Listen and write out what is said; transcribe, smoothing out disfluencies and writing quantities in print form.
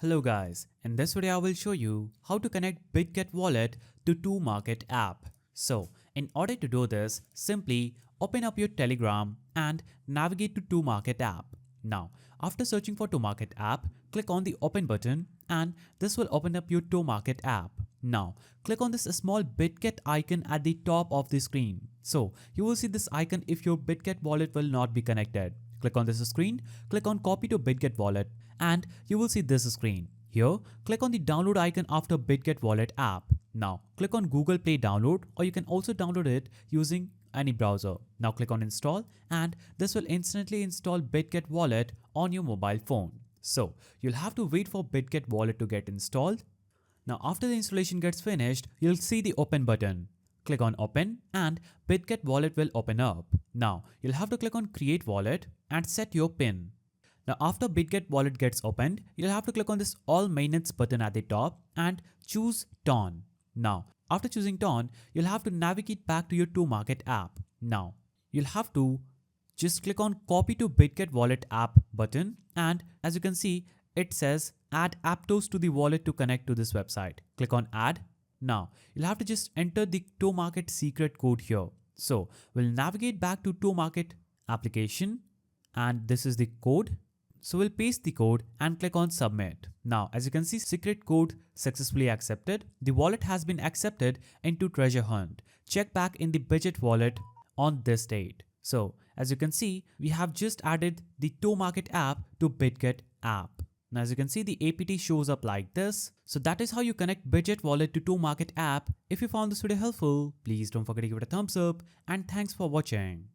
Hello guys, in this video I will show you how to connect Bitget Wallet to Tomarket app. So in order to do this, simply open up your Telegram and navigate to Tomarket app. Now after searching for Tomarket app, click on the open button and this will open up your Tomarket app. Now click on this small Bitget icon at the top of the screen. So you will see this icon if your Bitget wallet will not be connected. Click on this screen, click on copy to Bitget wallet and you will see this screen. Here, click on the download icon after Bitget Wallet app. Now, click on Google Play download or you can also download it using any browser. Now click on install and this will instantly install Bitget Wallet on your mobile phone. So, you'll have to wait for Bitget Wallet to get installed. Now after the installation gets finished, you'll see the open button. Click on open and Bitget Wallet will open up. Now, you'll have to click on create wallet and set your PIN. Now after Bitget Wallet gets opened, you'll have to click on this all maintenance button at the top and choose Ton. Now after choosing Ton, you'll have to navigate back to your Tomarket app. Now you'll have to just click on copy to Bitget Wallet app button and as you can see, it says add Aptos to the wallet to connect to this website. Click on add. Now you'll have to just enter the Tomarket secret code here. So we'll navigate back to Tomarket application and this is the code. So we'll paste the code and click on submit. Now as you can see, secret code successfully accepted. The wallet has been accepted into treasure hunt. Check back in the Bitget wallet on this date. So as you can see, we have just added the Tomarket app to Bitget app. Now as you can see, the APT shows up like this. So that is how you connect Bitget wallet to Tomarket app. If you found this video helpful, please don't forget to give it a thumbs up and thanks for watching.